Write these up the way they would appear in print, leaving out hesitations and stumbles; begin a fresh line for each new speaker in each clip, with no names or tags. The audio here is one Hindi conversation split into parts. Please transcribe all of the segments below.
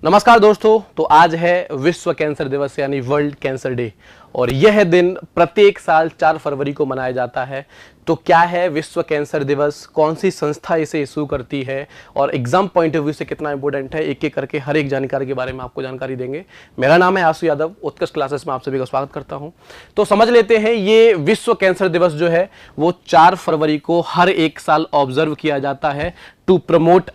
नमस्कार दोस्तों। तो आज है विश्व कैंसर दिवस यानी वर्ल्ड कैंसर डे और यह दिन प्रत्येक साल 4 फरवरी को मनाया जाता है। तो क्या है विश्व कैंसर दिवस, कौन सी संस्था इसे इशू करती है और एग्जाम पॉइंट ऑफ व्यू से कितना इंपॉर्टेंट है, एक एक करके हर एक जानकारी के बारे में आपको जानकारी देंगे। मेरा नाम है आशु यादव, उत्कृष्ट क्लासेस में आप सभी का स्वागत करता हूं। तो समझ लेते हैं, ये विश्व कैंसर दिवस जो है वो 4 फरवरी को हर एक साल ऑब्जर्व किया जाता है to promote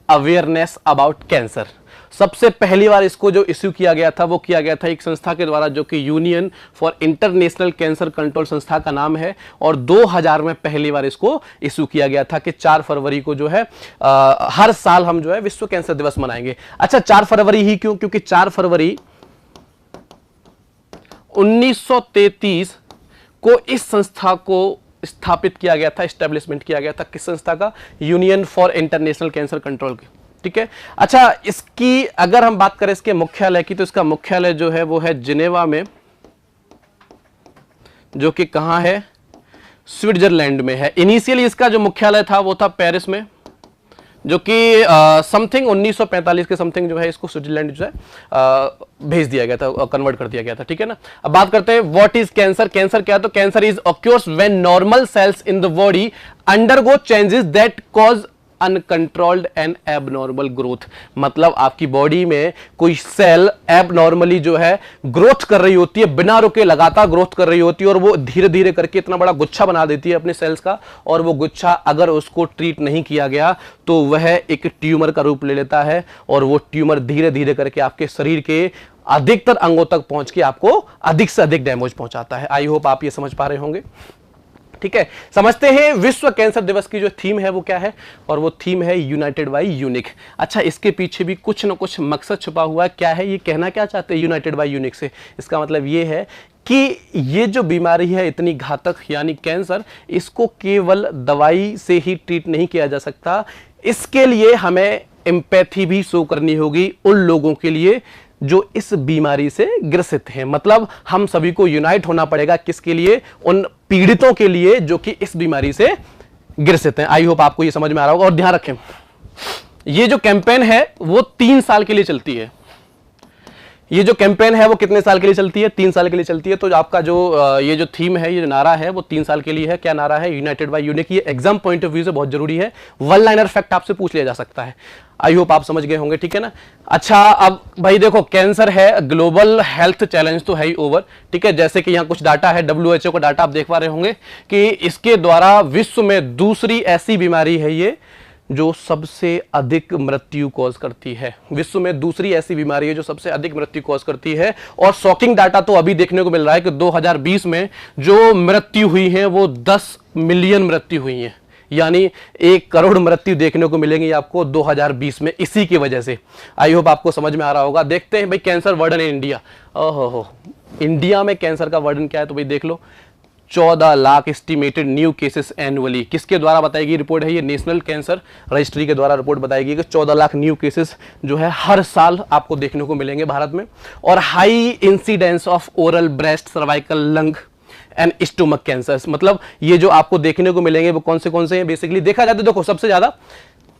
awareness about cancer. सबसे पहली बार इसको जो इश्यू किया गया था वो किया गया था एक संस्था के द्वारा जो कि union for international cancer control संस्था का नाम है और 2000 में पहली बार इसको इश्यू किया गया था कि 4 फरवरी को जो है हर साल हम जो है विश्व कैंसर दिवस मनाएंगे। अच्छा, 4 फरवरी ही क्यों? क्योंकि 4 फरवरी 1933 को इस संस्था को स्थापित किया गया था, एस्टेब्लिशमेंट किया गया था। किस संस्था का? Union for international cancer control की। ठीक है। अच्छा, इसकी अगर हम बात करें इसके मुख्यालय की, तो इसका मुख्यालय जो है वो है जिनेवा में, जो कि कहां है? स्विट्जरलैंड में है। इनिशियली इसका जो मुख्यालय था वो था पेरिस में, जो कि समथिंग 1945 के समथिंग जो है इसको स्विट्जरलैंड जो है भेज दिया गया था, कन्वर्ट कर दिया गया था। ठीक है ना। अब बात करते हैं व्हाट इज कैंसर। कैंसर क्या है? तो cancer is occurs when normal cells in the body undergo changes that cause uncontrolled and abnormal growth. मतलब आपकी बॉडी में कोई सेल एबनॉर्मली जो है ग्रोथ कर रही होती है, बिना रुके लगातार ग्रोथ कर रही होती है और वो धीरे धीरे करके इतना बड़ा गुच्छा बना देती है अपने सेल्स का, और वो गुच्छा अगर उसको ट्रीट नहीं किया गया तो वह एक ट्यूमर का रूप ले लेता है और वो ट्यूमर धीरे धीरे करके आपके शरीर के अधिकतर अंगों तक पहुंच के आपको अधिक से अधिक डैमेज पहुंचाता है। आई होप आप ये समझ पा रहे होंगे। ठीक है, समझते हैं विश्व कैंसर दिवस की जो थीम है वो क्या है, और वो थीम है यूनाइटेड बाय यूनिक। अच्छा, इसके पीछे भी कुछ ना कुछ मकसद छुपा हुआ है। क्या है ये? कहना क्या चाहते हैं यूनाइटेड बाय यूनिक से? इसका मतलब ये है कि ये जो बीमारी है इतनी घातक यानी कैंसर, इसको केवल दवाई से ही ट्रीट नहीं किया जा सकता। इसके लिए हमें एम्पैथी भी शो करनी होगी उन लोगों के लिए जो इस बीमारी से ग्रसित हैं। मतलब हम सभी को यूनाइट होना पड़ेगा। किसके लिए? उन पीड़ितों के लिए जो कि इस बीमारी से ग्रसित हैं। आई होप आपको ये समझ में आ रहा होगा। और ध्यान रखें, ये जो कैंपेन है वो 3 साल के लिए चलती है। ये जो कैंपेन है वो कितने साल के लिए चलती है? 3 साल के लिए चलती है। तो आपका जो ये जो थीम है, ये जो नारा है वो 3 साल के लिए है। क्या नारा है? United by unique. ये एग्जाम पॉइंट ऑफ व्यू से बहुत जरूरी है। वन लाइनर फैक्ट आपसे पूछ लिया जा सकता है। आई होप आप समझ गए होंगे। ठीक है ना। अच्छा, अब भाई देखो, कैंसर है ग्लोबल हेल्थ चैलेंज तो है ही ओवर। ठीक है, जैसे कि यहाँ कुछ डाटा है, WHO का डाटा आप देख पा रहे होंगे कि इसके द्वारा विश्व में दूसरी ऐसी बीमारी है ये जो सबसे अधिक मृत्यु कॉज करती है। विश्व में दूसरी ऐसी बीमारी है जो सबसे अधिक मृत्यु कॉज करती है। और शॉकिंग डाटा तो अभी देखने को मिल रहा है कि 2020 में जो मृत्यु हुई है वो 10 मिलियन मृत्यु हुई है, यानी 1 करोड़ मृत्यु देखने को मिलेंगी आपको 2020 में इसी की वजह से। आई होप आपको समझ में आ रहा होगा। देखते हैं भाई कैंसर वर्डन इन इंडिया। ओहो, इंडिया में कैंसर का वर्डन क्या है? तो भाई देख लो, 14 lakh estimated new cases annually. किसके द्वारा बताई गई रिपोर्ट है? ये नेशनल कैंसर रजिस्ट्री के द्वारा रिपोर्ट बताई गई कि 14 लाख न्यू केसेस जो है हर साल आपको देखने को मिलेंगे भारत में। और high incidence of oral, breast, cervical, lung and stomach cancers. मतलब ये जो आपको देखने को मिलेंगे वो कौन से हैं? बेसिकली देखा जाए तो देखो, सबसे ज्यादा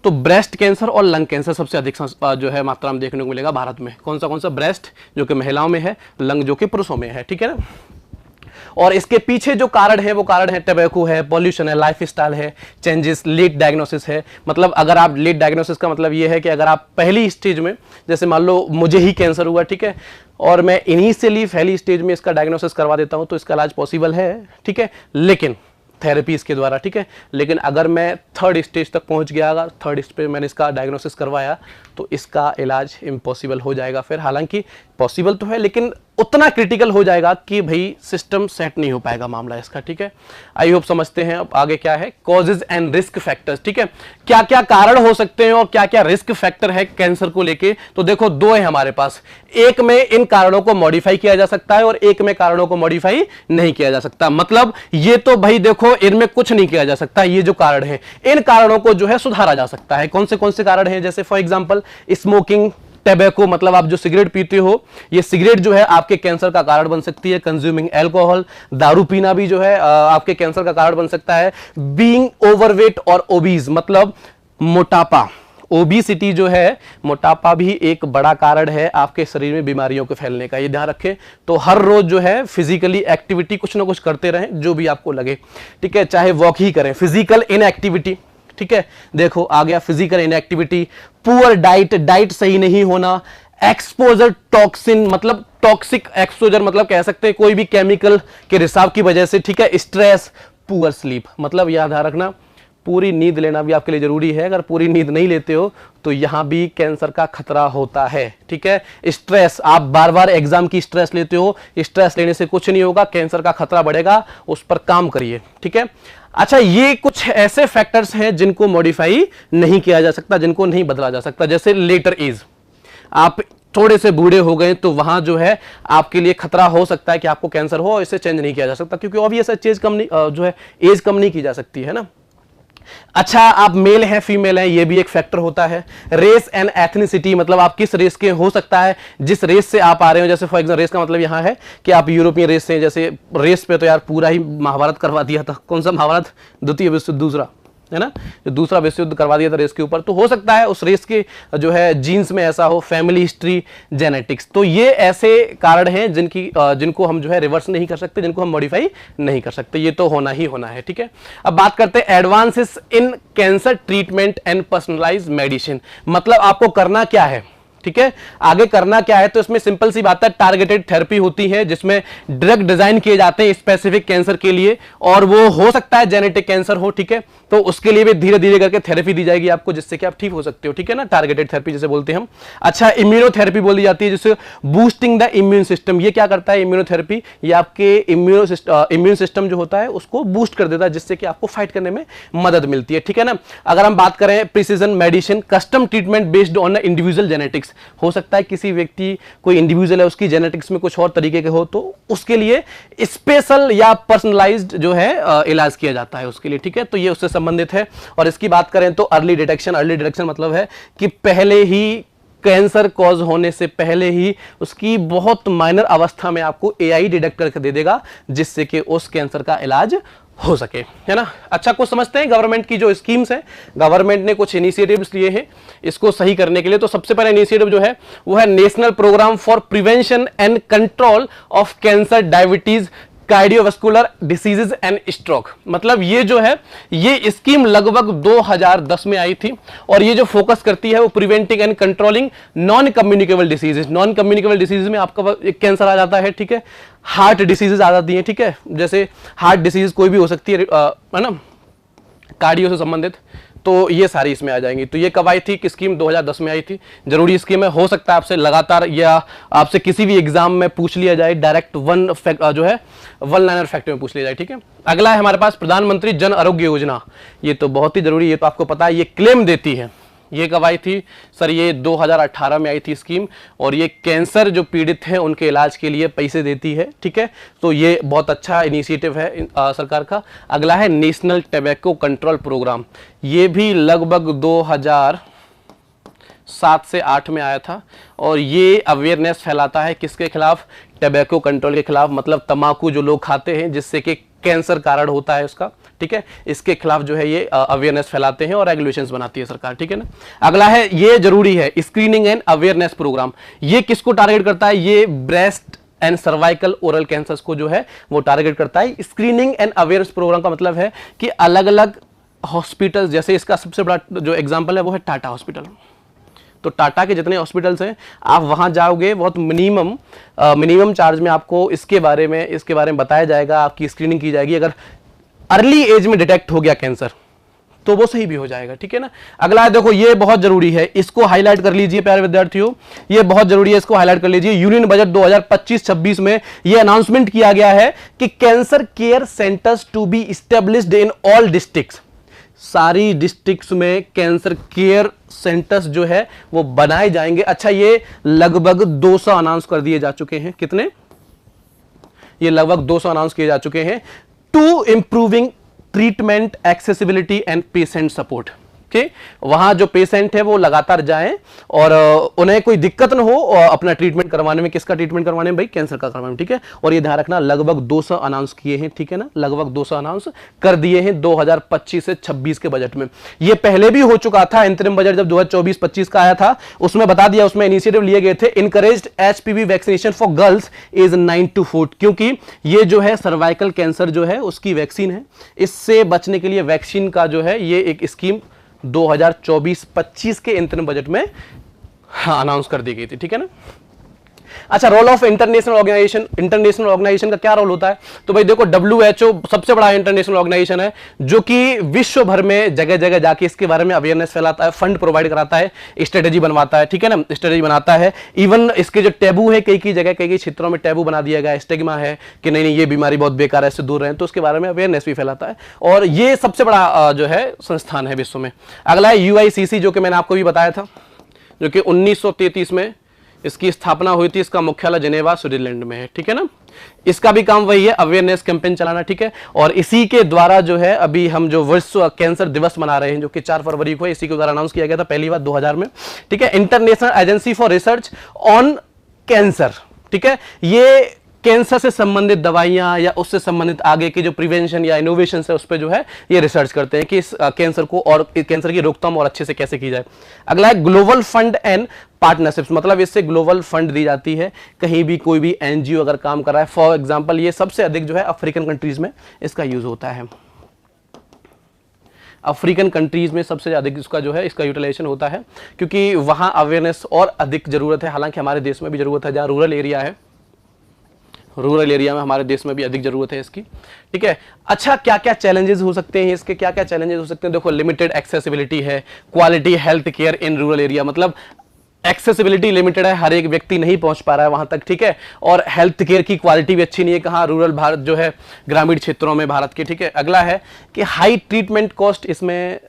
तो ब्रेस्ट कैंसर और लंग कैंसर सबसे अधिक जो है मात्रा में देखने को मिलेगा भारत में। कौन सा? ब्रेस्ट जो कि महिलाओं में है, लंग जो कि पुरुषों में है। ठीक है ना। और इसके पीछे जो कारण है वो कारण है टबैको है, पॉल्यूशन है, लाइफस्टाइल है, चेंजेस, लेट डायग्नोसिस है। मतलब अगर आप लेट डायग्नोसिस का मतलब ये है कि अगर आप पहली स्टेज में, जैसे मान लो मुझे ही कैंसर हुआ, ठीक है, और मैं इनिशियली पहली स्टेज में इसका डायग्नोसिस करवा देता हूं तो इसका इलाज पॉसिबल है। ठीक है, लेकिन थेरेपीज के द्वारा। ठीक है, लेकिन अगर मैं 3rd स्टेज तक पहुंच गया, अगर 3rd स्टेज पे मैंने इसका डायग्नोसिस करवाया तो इसका इलाज इम्पॉसिबल हो जाएगा। फिर हालांकि पॉसिबल तो है लेकिन उतना क्रिटिकल हो जाएगा कि भाई सिस्टम सेट नहीं हो पाएगा मामला इसका। ठीक है, आई होप समझते हैं। अब आगे क्या है? Causes and risk factors. ठीक है, क्या क्या कारण हो सकते हैं और क्या क्या रिस्क फैक्टर है कैंसर को लेके? तो देखो, 2 है हमारे पास। एक में इन कारणों को मॉडिफाई किया जा सकता है और एक में कारणों को मॉडिफाई नहीं किया जा सकता। मतलब ये तो भाई देखो, इनमें कुछ नहीं किया जा सकता। ये जो कारण है, इन कारणों को जो है सुधारा जा सकता है। कौन से कारण है? जैसे फॉर एग्जाम्पल स्मोकिंग, टैबेको, मतलब आप जो सिगरेट पीते हो, ये सिगरेट जो है आपके कैंसर का कारण बन सकती है। कंज्यूमिंग अल्कोहल, दारू पीना भी जो है आपके कैंसर का कारण बन सकता है। बीइंग ओवरवेट और ओबीज, मतलब मोटापा, ओबेसिटी जो है, मोटापा भी एक बड़ा कारण है आपके शरीर में बीमारियों के फैलने का, ये ध्यान रखें। तो हर रोज जो है फिजिकली एक्टिविटी कुछ ना कुछ करते रहें, जो भी आपको लगे, ठीक है, चाहे वॉक ही करें, फिजिकल इनएक्टिविटी, ठीक है, देखो आ गया physical inactivity, poor diet, diet सही नहीं होना, एक्सपोजर टॉक्सिन मतलब टॉक्सिक एक्सपोजर मतलब कह सकते हैं कोई भी केमिकल के रिसाव की वजह से, ठीक है, स्ट्रेस, पुअर स्लीप मतलब याद रखना पूरी नींद लेना भी आपके लिए जरूरी है। अगर पूरी नींद नहीं लेते हो तो यहां भी कैंसर का खतरा होता है, ठीक है। स्ट्रेस, आप बार बार एग्जाम की स्ट्रेस लेते हो, स्ट्रेस लेने से कुछ नहीं होगा, कैंसर का खतरा बढ़ेगा, उस पर काम करिए, ठीक है। अच्छा, ये कुछ ऐसे फैक्टर्स हैं जिनको मॉडिफाई नहीं किया जा सकता, जिनको नहीं बदला जा सकता, जैसे लेटर एज, आप थोड़े से बूढ़े हो गए तो वहां जो है आपके लिए खतरा हो सकता है कि आपको कैंसर हो, इसे चेंज नहीं किया जा सकता क्योंकि ऑब्वियस एज कम नहीं जो है एज कम नहीं की जा सकती है ना। अच्छा, आप मेल हैं फीमेल हैं, ये भी एक फैक्टर होता है। रेस एंड एथनिसिटी मतलब आप किस रेस के हो सकता है, जिस रेस से आप आ रहे हो, जैसे फॉर एग्जाम्पल रेस का मतलब यहां है कि आप यूरोपियन रेस से, जैसे रेस पे तो यार पूरा ही महाभारत करवा दिया था, कौन सा महाभारत, द्वितीय विश्व युद्ध, दूसरा है ना, जो दूसरा विश्व युद्ध करवा दिया था रेस के ऊपर, तो हो सकता है उस रेस के जो है जीन्स में ऐसा हो, फैमिली हिस्ट्री, जेनेटिक्स, तो ये ऐसे कारण हैं जिनको हम जो है रिवर्स नहीं कर सकते, जिनको हम मॉडिफाई नहीं कर सकते, ये तो होना ही होना है, ठीक है। अब बात करते हैं advances in cancer treatment and personalised medicine, मतलब आपको करना क्या है, ठीक है, आगे करना क्या है। तो इसमें सिंपल सी बात है, टारगेटेड थेरेपी होती है जिसमें ड्रग डिजाइन किए जाते हैं स्पेसिफिक कैंसर के लिए, और वो हो सकता है जेनेटिक कैंसर हो, ठीक है, तो उसके लिए भी धीरे धीरे करके थेरेपी दी जाएगी आपको, जिससे कि आप ठीक हो सकते हो, ठीक है ना, टारगेटेड थेरेपी जिसे बोलते हैं हम। अच्छा, इम्यूनोथेरेपी बोली जाती है, जिससे बूस्टिंग द इम्यून सिस्टम, ये क्या करता है इम्यूनोथेरेपी, ये आपके इम्यून सिस्टम जो होता है उसको बूस्ट कर देता है, जिससे कि आपको फाइट करने में मदद मिलती है, ठीक है ना। अगर हम बात करें precision medicine, custom treatment based on individual genetics, हो सकता है किसी व्यक्ति कोई इंडिविजुअल है उसकी जेनेटिक्स में कुछ और तरीके के हो, तो उसके लिए स्पेशल या पर्सनलाइज्ड जो है इलाज किया जाता है उसके लिए, ठीक है, तो ये उससे संबंधित है। और इसकी बात करें तो अर्ली डिटेक्शन मतलब है कि पहले ही कैंसर कॉज होने से पहले ही उसकी बहुत माइनर अवस्था में आपको एआई डिटेक्ट करके दे देगा, जिससे कि उस कैंसर का इलाज हो सके, है ना। अच्छा, कुछ समझते हैं गवर्नमेंट की जो स्कीम्स हैं, गवर्नमेंट ने कुछ इनिशिएटिव्स लिए हैं इसको सही करने के लिए। तो सबसे पहला इनिशिएटिव जो है वो है national programme for prevention and control of cancer, diabetes, cardiovascular diseases and stroke, मतलब ये जो है ये स्कीम लगभग 2010 में आई थी, और ये जो फोकस करती है वो preventing and controlling non communicable diseases, non communicable diseases में आपका एक कैंसर आ जाता है, ठीक है, हार्ट डिसीजेज आ जाती है, ठीक है, जैसे हार्ट डिसीज कोई भी हो सकती है ना, कार्डियो से संबंधित, तो ये सारी इसमें आ जाएंगी। तो ये कब आई थी, स्कीम 2010 में आई थी, जरूरी स्कीम है, हो सकता है आपसे लगातार या आपसे किसी भी एग्जाम में पूछ लिया जाए, डायरेक्ट जो है वन लाइनर फैक्ट में पूछ लिया जाए, ठीक है। अगला है हमारे पास प्रधानमंत्री जन आरोग्य योजना, ये तो बहुत ही जरूरी है, तो आपको पता है ये क्लेम देती है, ये कब आई थी सर, ये 2018 में आई थी स्कीम, और ये कैंसर जो पीड़ित हैं उनके इलाज के लिए पैसे देती है, ठीक है, तो ये बहुत अच्छा इनिशिएटिव है सरकार का। अगला है नेशनल टैबैको कंट्रोल प्रोग्राम, ये भी लगभग 2007 से 8 में आया था, और ये अवेयरनेस फैलाता है किसके खिलाफ, टैबैको कंट्रोल के खिलाफ, मतलब तंबाकू जो लोग खाते हैं जिससे कि कैंसर कारण होता है उसका, ठीक है, इसके खिलाफ जो है ये अवेयरनेस फैलाते हैं और रेगुलेशंस बनाती है सरकार, ठीक है ना। अगला है, ये जरूरी है, स्क्रीनिंग एंड अवेयरनेस प्रोग्राम, ये किसको टारगेट करता है, ये breast and cervical oral cancers को जो है वो टारगेट करता है। स्क्रीनिंग एंड अवेयरनेस प्रोग्राम का मतलब है कि अलग अलग हॉस्पिटल, जैसे इसका सबसे बड़ा जो एग्जाम्पल है वो है टाटा हॉस्पिटल, तो टाटा के जितने हॉस्पिटल्स हैं आप वहां जाओगे, बहुत मिनिमम चार्ज में आपको इसके बारे में बताया जाएगा, आपकी स्क्रीनिंग की जाएगी, अगर अर्ली एज में डिटेक्ट हो गया कैंसर तो वो सही भी हो जाएगा, ठीक है ना। अगला है, देखो ये बहुत जरूरी है, इसको हाईलाइट कर लीजिए प्यारे विद्यार्थियों, ये बहुत जरूरी है, इसको हाईलाइट कर लीजिए। यूनियन बजट 2025-26 में ये अनाउंसमेंट किया गया है कि cancer care centres to be established in all districts, सारी डिस्ट्रिक्ट्स में कैंसर केयर सेंटर्स जो है वो बनाए जाएंगे। अच्छा, ये लगभग 200 अनाउंस कर दिए जा चुके हैं, कितने, ये लगभग 200 अनाउंस किए जा चुके हैं, to improving treatment accessibility and patient support, कि वहां जो पेशेंट है वो लगातार जाएं और उन्हें कोई दिक्कत ना हो और अपना ट्रीटमेंट करवाने में। किसका ट्रीटमेंट करवाने में भाई? कैंसर का करवाने में, ठीक है। और ये ध्यान रखना लगभग 200 अनाउंस किए हैं, ठीक है ना, लगभग 200 अनाउंस कर दिए हैं 2025 से 26 के बजट में। ये पहले भी हो चुका था, इंतरिम बजट जब 2024-25 का आया था उसमें बता दिया, उसमें इनिशिएटिव लिए गए थे, encouraged HPV vaccination for girls age 9 to 4, क्योंकि ये जो है सर्वाइकल कैंसर जो है उसकी वैक्सीन है, इससे बचने के लिए वैक्सीन का जो है ये एक स्कीम 2024-25 के इंतरिम बजट में अनाउंस कर दी गई थी, ठीक है ना। अच्छा, role of international organisation. International organisation का क्या रोल होता है? तो भाई देखो, WHO सबसे बड़ा इंटरनेशनल ऑर्गेनाइजेशन है जो कि विश्व भर में जगह जगह जाके इसके बारे में अवेयरनेस फैलाता है, फंड प्रोवाइड कराता है, स्ट्रेटेजी बनवाता है, ठीक है ना, स्ट्रेटेजी बनाता है। इवन इसके जो टैबू है, कई जगह कई क्षेत्रों में टैबू बना दिया गया, स्टिग्मा है कि नहीं नहीं ये बीमारी बहुत बेकार है, इससे दूर रहें, तो उसके बारे में अवेयरनेस भी फैलाता है। और ये सबसे बड़ा जो है संस्थान है विश्व में। अगला है UICC, जो कि मैंने आपको भी बताया था, जो कि 1933 में इसकी स्थापना हुई थी। इसका मुख्यालय जिनेवा स्विट्जरलैंड में है, ठीक है ना। इसका भी काम वही है, अवेयरनेस कैंपेन चलाना, ठीक है। और इसी के द्वारा जो है अभी हम जो विश्व कैंसर दिवस मना रहे हैं, जो कि 4 फरवरी को इसी के द्वारा अनाउंस किया गया था पहली बार 2000 में, ठीक है। International agency for research on cancer, ठीक है। ये कैंसर से संबंधित दवाइयां या उससे संबंधित आगे की जो प्रिवेंशन या इनोवेशन है उस पर जो है ये रिसर्च करते हैं कि इस कैंसर को और कैंसर की रोकथाम और अच्छे से कैसे की जाए। अगला है ग्लोबल फंड एंड पार्टनरशिप्स, मतलब इससे ग्लोबल फंड दी जाती है कहीं भी कोई भी NGO अगर काम कर रहा है। फॉर एग्जांपल ये सबसे अधिक जो है अफ्रीकन कंट्रीज में इसका यूज होता है। अफ्रीकन कंट्रीज में सबसे अधिक इसका जो है इसका यूटिलाइजेशन होता है, क्योंकि वहां अवेयरनेस और अधिक जरूरत है। हालांकि हमारे देश में भी जरूरत है, जहाँ रूरल एरिया है, रूरल एरिया में हमारे देश में भी अधिक जरूरत है इसकी, ठीक है। अच्छा, क्या क्या चैलेंजेस हो सकते हैं इसके? क्या क्या चैलेंजेस हो सकते हैं? देखो, लिमिटेड एक्सेसिबिलिटी है, quality health care in rural area, मतलब एक्सेसिबिलिटी लिमिटेड है, हर एक व्यक्ति नहीं पहुंच पा रहा है वहां तक, ठीक है। और हेल्थ केयर की क्वालिटी भी अच्छी नहीं है कहाँ? रूरल भारत जो है, ग्रामीण क्षेत्रों में भारत के, ठीक है। अगला है कि हाई ट्रीटमेंट कॉस्ट, इसमें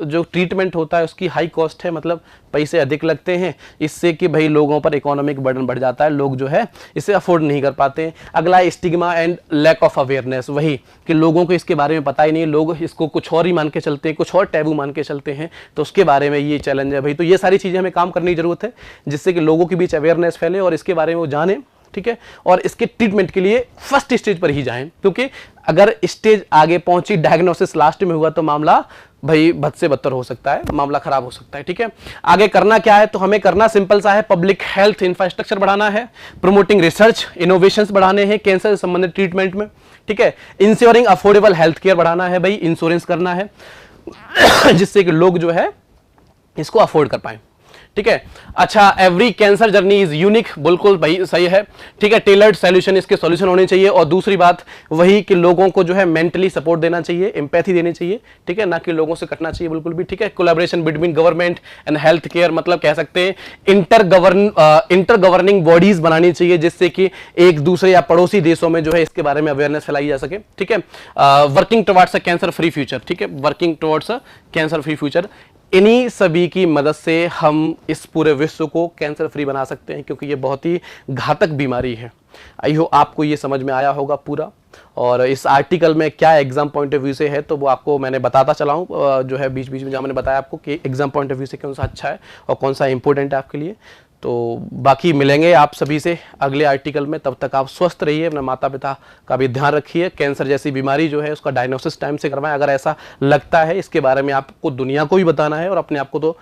जो ट्रीटमेंट होता है उसकी हाई कॉस्ट है, मतलब पैसे अधिक लगते हैं, इससे कि भाई लोगों पर इकोनॉमिक बर्डन बढ़ जाता है, लोग जो है इसे अफोर्ड नहीं कर पाते हैं। अगला है stigma and lack of awareness, वही कि लोगों को इसके बारे में पता ही नहीं, लोग इसको कुछ और ही मान के चलते हैं, कुछ और टैबू मान के चलते हैं, तो उसके बारे में ये चैलेंज है भाई। तो ये सारी चीज़ें हमें काम करने की जरूरत है जिससे कि लोगों के बीच अवेयरनेस फैले और इसके बारे में वो जाने, ठीक है। और इसके ट्रीटमेंट के लिए फर्स्ट स्टेज पर ही जाएं, क्योंकि अगर स्टेज आगे पहुंची, डायग्नोसिस लास्ट में हुआ तो मामला भाई बद से बदतर हो सकता है, मामला खराब हो सकता है, ठीक है। आगे करना क्या है? तो हमें करना सिंपल सा है, पब्लिक हेल्थ इंफ्रास्ट्रक्चर बढ़ाना है, प्रमोटिंग रिसर्च इनोवेशंस बढ़ाने हैं कैंसर से संबंधित ट्रीटमेंट में, ठीक है। इंश्योरिंग अफोर्डेबल हेल्थ केयर बढ़ाना है, भाई इंश्योरेंस करना है जिससे कि लोग जो है इसको अफोर्ड कर पाए, ठीक है। अच्छा, every cancer journey is unique, बिल्कुल भाई सही है, ठीक है। टेलर्ड सॉल्यूशन, इसके सॉल्यूशन होने चाहिए। और दूसरी बात वही कि लोगों को जो है मेंटली सपोर्ट देना चाहिए, एम्पैथी देनी चाहिए, ठीक है, ना कि लोगों से कटना चाहिए बिल्कुल भी, ठीक है। Collaboration between government and health care, मतलब कह सकते हैं इंटर गवर्निंग बॉडीज बनानी चाहिए जिससे कि एक दूसरे या पड़ोसी देशों में जो है इसके बारे में अवेयरनेस फैलाई जा सके, ठीक है। Working towards a cancer free future, ठीक है, working towards a cancer free future. इन्हीं सभी की मदद से हम इस पूरे विश्व को कैंसर फ्री बना सकते हैं, क्योंकि ये बहुत ही घातक बीमारी है। आई होप आपको ये समझ में आया होगा पूरा। और इस आर्टिकल में क्या एग्जाम पॉइंट ऑफ व्यू से है तो वो आपको मैंने बताता चला हूँ, जो है बीच बीच में जहाँ मैंने बताया आपको कि एग्जाम पॉइंट ऑफ व्यू से कौन सा अच्छा है और कौन सा इंपॉर्टेंट है आपके लिए। तो बाकी मिलेंगे आप सभी से अगले आर्टिकल में, तब तक आप स्वस्थ रहिए, अपने माता पिता का भी ध्यान रखिए। कैंसर जैसी बीमारी जो है उसका डायग्नोसिस टाइम से करवाएं, अगर ऐसा लगता है इसके बारे में आपको दुनिया को भी बताना है और अपने आप को तो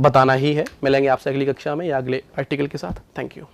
बताना ही है। मिलेंगे आपसे अगली कक्षा में या अगले आर्टिकल के साथ। Thank you.